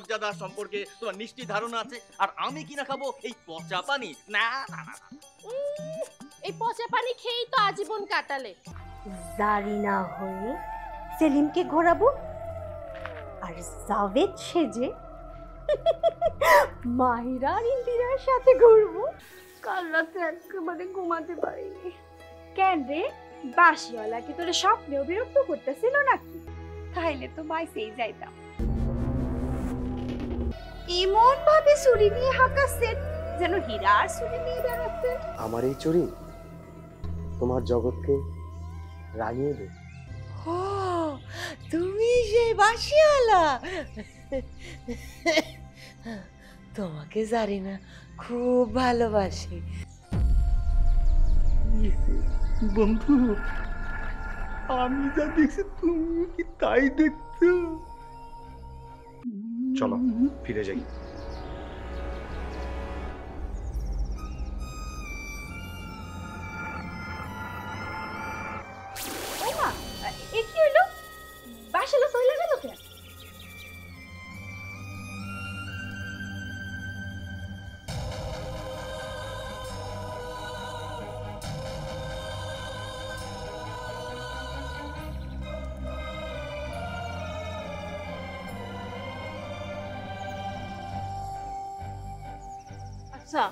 মর্যাদা সম্পর্কে তোমার নিশ্চিত ধারণা আছে, আর আমি কিনা খাবো এই পচা পানি? না না না। এই পচা পানি খেয়েই তো আজীবন কাটালে। জারিনা হয়ে সেলিমকে ঘোরাবো আর জাভেদ সেজে মাহিরা আর ইন্দিরার সাথে ঘুরবো। কাল রাতে একেবারে ঘুমাতে পারিনি। কেন রে, বাসিওয়ালা কি তোর স্বপ্নেও বিরক্ত করতেছিল নাকি? তাইলে তো বাইসেই যাইতাম। এমন ভাবে চুরি নিয়ে হাঁকাচ্ছেন যেন হীরার চুরি নিয়ে বেড়াচ্ছে। আমার এই চুরি তোমার জগৎকে রাঙিয়ে দেবে। ও, তুমি সেই বাসিওয়ালা। তোমাকে জারিনা খুব ভালোবাসে। বন্ধু, আমি যা দেখছি তুমি কি তাই দেখছো? চলো ফিরে যাই। ওমা, এ কি হইলো? বাসিওয়ালা চলে গেল কেন? আচ্ছা,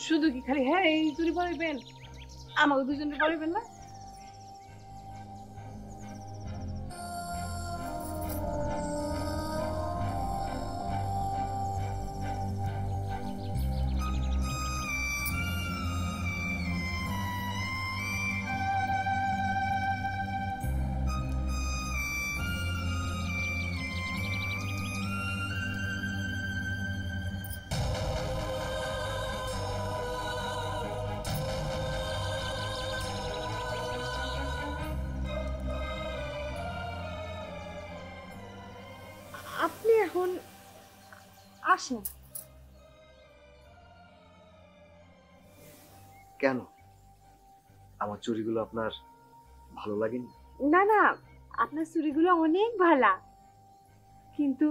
শুধু কি খালি হ্যাঁ এই চুরি পড়াইবেন, আমাকে দুজনকে পড়াইবেন না? আপনি এখন আসেন। কেন, আমার চুরিগুলো আপনার ভালো লাগেনি? না না, আপনার চুরিগুলো অনেক ভালা, কিন্তু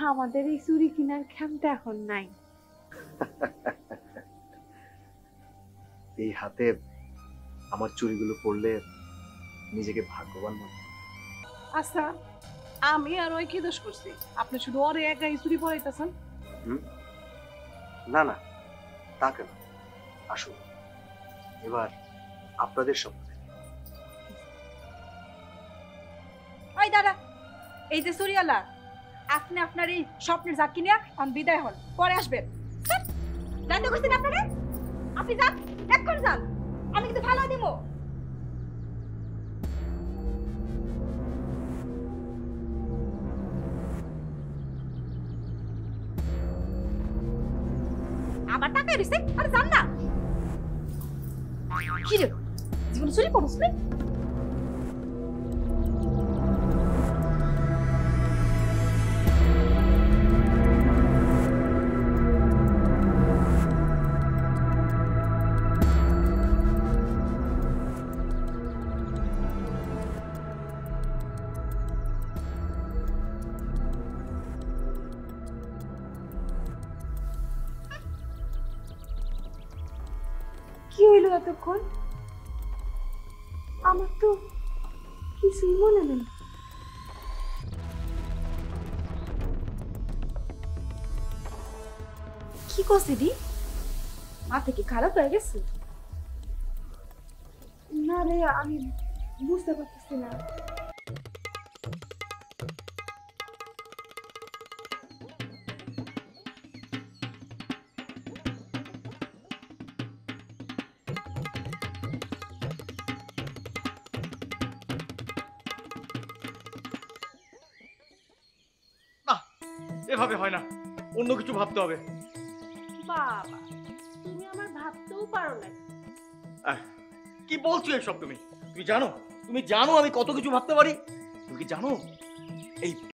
আমাদের এই চুরি কেনার ক্ষমতা এখন নাই। এই হাতে আমার চুরিগুলো পড়লে নিজেকে ভাগ্যবান মনে হয়। আচ্ছা, আমি আর ওই কি দোষ করছি? আপনি শুধু ওরে একাই চুরি পড়াইতেছেন। না না, তা কেন? আসুন এবার আপনাদের সম্পর্কে। ওই দাদা, এই যে চুরিওয়ালা, আপনি আপনার এই স্বপ্নের জাকি নিয়ে আমি বিদায় হন, পরে আসবেন। জানতে করছেন আপনারা? আপনি যান, এক্ষণ যান, আমি কিন্তু ভালো দিব। আবার টাকা দিছে, আরে যান না। কি রে, জীবন চুরি করছ না? কি হইল এতক্ষণ? আমার তো কিছুই মনে নেই। কি করছে দি? মাথা কি খারাপ হয়ে গেছে? না রে, আমি বুঝতে পারতেছি না। এভাবে হয় না, অন্য কিছু ভাবতে হবে। বাবা, তুমি আমার ভাবতেও পারো না। কি বলছো এসব? তুমি তুমি জানো আমি কত কিছু ভাবতে পারি? তুমি কি জানো এই